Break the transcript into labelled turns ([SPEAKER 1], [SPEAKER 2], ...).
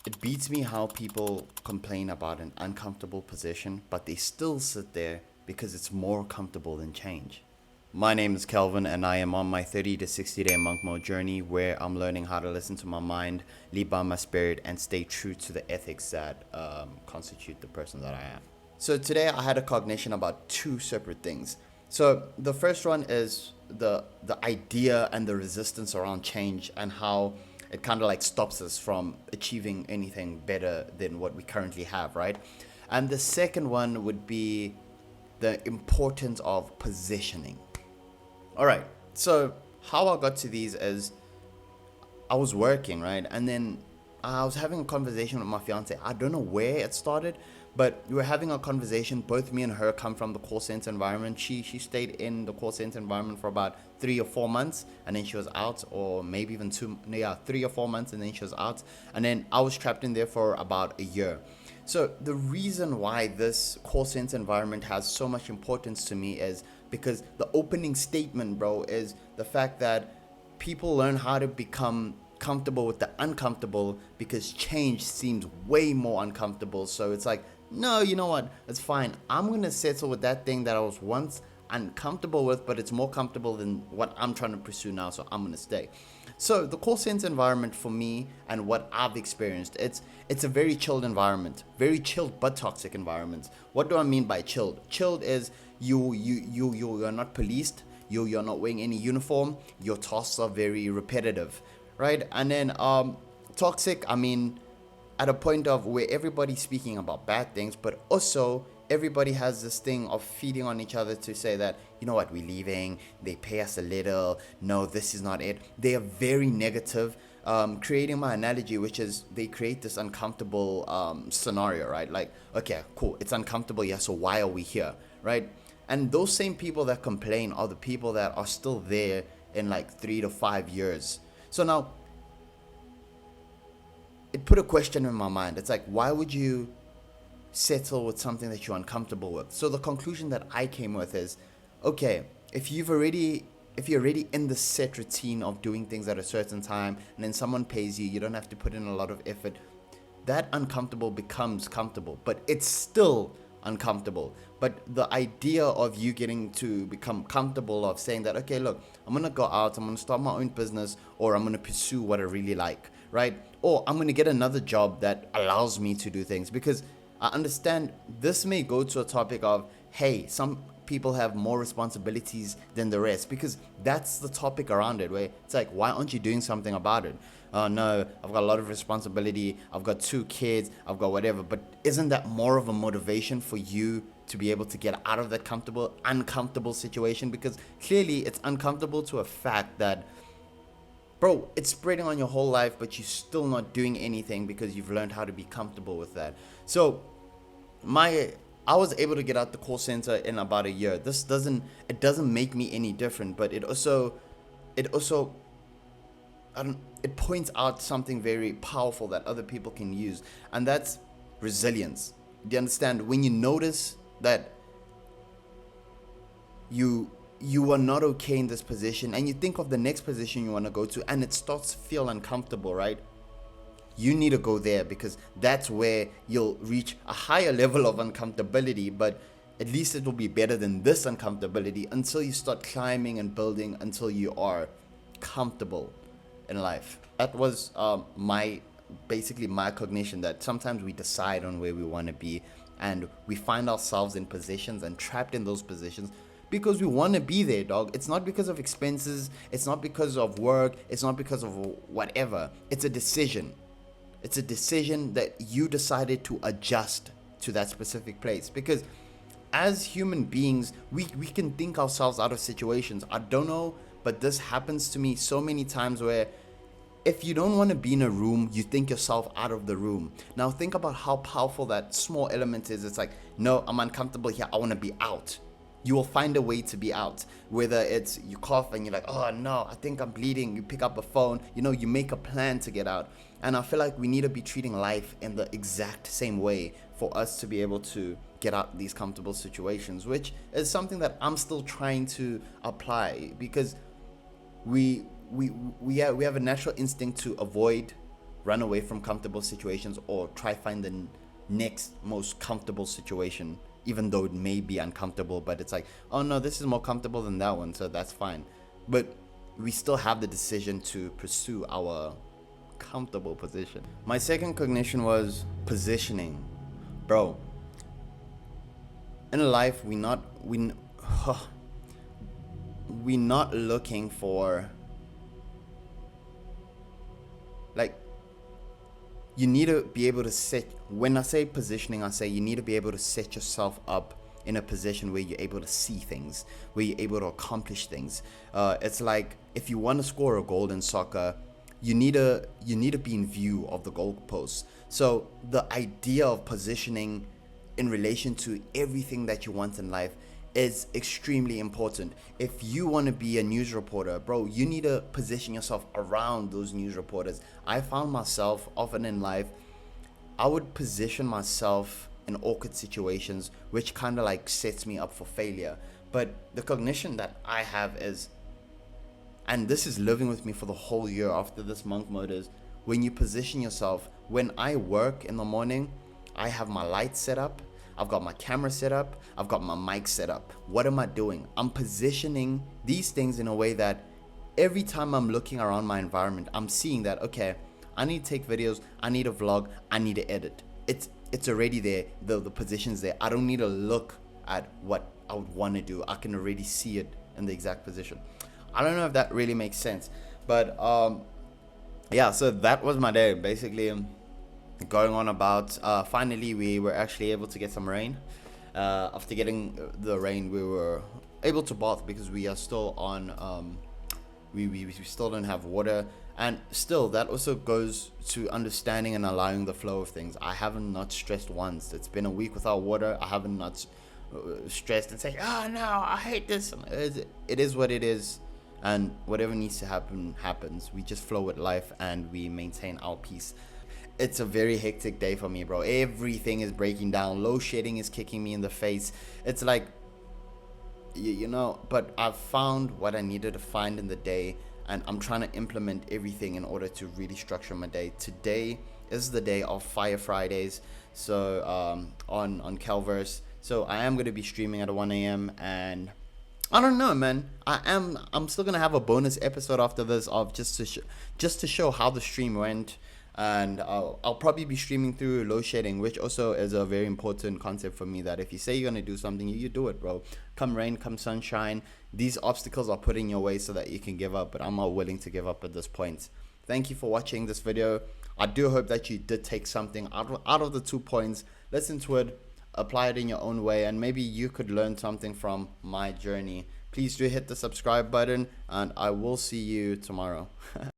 [SPEAKER 1] It beats me how people complain about an uncomfortable position, but they still sit there because it's more comfortable than change. My name is Kelvin, and I am on my 30 to 60 day monk mode journey where I'm learning how to listen to my mind, lead by my spirit, and stay true to the ethics that constitute the person that I am. So today I had a cognition about two separate things. So the first one is the idea and the resistance around change and how it kind of like stops us from achieving anything better than what we currently have, right? And the second one would be the importance of positioning. All right. So how I got to these is I was working, right? And then I was having a conversation with my fiance. I don't know where it started, but we were having a conversation. Both me and her come from the call center environment. She stayed in the call center environment for about 3 or 4 months, and then she was out, or maybe even two, yeah, 3 or 4 months, and then she was out. And then I was trapped in there for about a year. So the reason why this call center environment has so much importance to me is because the opening statement, bro, is the fact that people learn how to become comfortable with the uncomfortable because change seems way more uncomfortable. So it's like, no, you know what? It's fine. I'm going to settle with that thing that I was once uncomfortable with, but it's more comfortable than what I'm trying to pursue now. So I'm going to stay. So the call center environment for me and what I've experienced, it's a very chilled environment, very chilled but toxic environment. What do I mean by chilled? Chilled is you're not policed. You're not wearing any uniform. Your tasks are very repetitive, right? And then toxic, I mean, at a point of where everybody's speaking about bad things, but also everybody has this thing of feeding on each other to say that, you know what, we're leaving, they pay us a little, no, this is not it. They are very negative, creating my analogy, which is they create this uncomfortable scenario, right? Like, okay, cool, it's uncomfortable, yeah, so why are we here, right? And those same people that complain are the people that are still there in like 3 to 5 years. So now, it put a question in my mind. It's like, why would you settle with something that you're uncomfortable with? So the conclusion that I came with is, okay, if you're already in the set routine of doing things at a certain time, and then someone pays you, you don't have to put in a lot of effort. That uncomfortable becomes comfortable, but it's still uncomfortable. But the idea of you getting to become comfortable of saying that, okay, look, I'm gonna go out, I'm gonna start my own business, or I'm gonna pursue what I really like, right? Or I'm gonna get another job that allows me to do things, because I understand this may go to a topic of, hey, some people have more responsibilities than the rest, because that's the topic around it, where it's like, why aren't you doing something about it? Oh no, I've got a lot of responsibility, I've got 2 kids, I've got whatever. But isn't that more of a motivation for you to be able to get out of that uncomfortable situation? Because clearly it's uncomfortable to a fact that, bro, it's spreading on your whole life, but you're still not doing anything because you've learned how to be comfortable with that. So I was able to get out the call center in about a year. It doesn't make me any different, but it also it points out something very powerful that other people can use, and that's resilience. Do you understand? When you notice that you are not okay in this position, and you think of the next position you want to go to, and it starts to feel uncomfortable, right? You need to go there, because that's where you'll reach a higher level of uncomfortability, but at least it will be better than this uncomfortability until you start climbing and building until you are comfortable in life. That was my cognition, that sometimes we decide on where we want to be, and we find ourselves in positions and trapped in those positions because we want to be there, dog. It's not because of expenses, it's not because of work, it's not because of whatever. It's a decision. It's a decision that you decided to adjust to that specific place. Because as human beings, we can think ourselves out of situations. I don't know, but this happens to me so many times where if you don't want to be in a room, you think yourself out of the room. Now think about how powerful that small element is. It's like, no, I'm uncomfortable here, I want to be out. You will find a way to be out. Whether it's you cough and you're like, oh no, I think I'm bleeding. You pick up a phone, you make a plan to get out. And I feel like we need to be treating life in the exact same way for us to be able to get out these comfortable situations, which is something that I'm still trying to apply, because we have a natural instinct to avoid run away from comfortable situations or try find the next most comfortable situation, even though it may be uncomfortable, but it's like, oh no, this is more comfortable than that one, so that's fine. But we still have the decision to pursue our comfortable position. My second cognition was positioning. Bro, in life we not looking for, like, you need to be able to set, when I say positioning, I say you need to be able to set yourself up in a position where you're able to see things, where you're able to accomplish things. It's like, if you want to score a goal in soccer, you need to be in view of the goalposts. So the idea of positioning in relation to everything that you want in life is extremely important. If you want to be a news reporter, bro, you need to position yourself around those news reporters. I found myself often in life, I would position myself in awkward situations, which kind of like sets me up for failure. But the cognition that I have is, and this is living with me for the whole year after this monk mode, is when you position yourself. When I work in the morning, I have my lights set up, I've got my camera set up, I've got my mic set up. What am I doing? I'm positioning these things in a way that every time I'm looking around my environment, I'm seeing that, okay, I need to take videos, I need to vlog, I need to edit. It's already there, the position's there. I don't need to look at what I would want to do. I can already see it in the exact position. I don't know if that really makes sense, but yeah, so that was my day. Basically, going on about, finally we were actually able to get some rain. After getting the rain, we were able to bath because we are still on, we still don't have water. And still, that also goes to understanding and allowing the flow of things. I haven't not stressed once. It's been a week without water. I haven't not stressed and saying, oh no, I hate this. It is what it is, and whatever needs to happen happens. We just flow with life and we maintain our peace. It's a very hectic day for me, bro. Everything is breaking down. Load shedding is kicking me in the face. It's like, you know, but I've found what I needed to find in the day, and I'm trying to implement everything in order to really structure my day. Today is the day of Fire Fridays, so on Calverse. So I am going to be streaming at 1 a.m. and I don't know, man. I'm still gonna have a bonus episode after this of just to show how the stream went. And I'll probably be streaming through load shedding, which also is a very important concept for me, that if you say you're going to do something, you do it, bro. Come rain, come sunshine. These obstacles are put in your way so that you can give up, but I'm not willing to give up at this point. Thank you for watching this video. I do hope that you did take something out of the 2 points. Listen to it, apply it in your own way, and maybe you could learn something from my journey. Please do hit the subscribe button, and I will see you tomorrow.